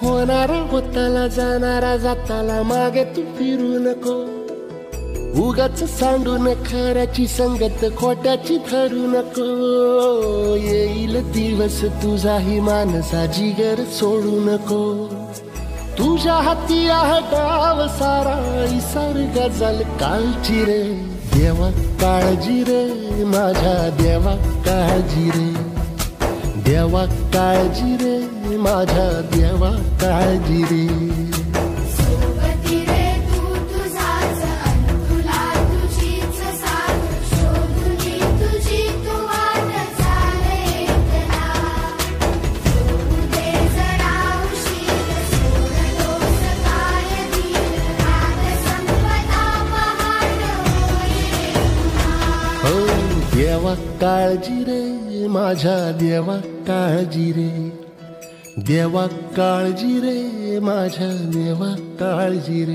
होणारा होताला जाणारा जाताला मागे तू फिरू नको. उगाच सांडून खऱ्याची संगत खोट्याची धरू नको. येईल दिवस तुझाही मानसा जिगर सोडू नको. तुझ्या हाती आहे डाव सारा इसार गजल काळजी रे. देवा काळजी रे माझ्या देवा काळजी रे. देवा काळजी रे माझ्या देवा काळजी रे. देवा काळजी रे माझ्या देवा काळजी रे. देवा काळजी रे माझ्या देवा काळजी रे.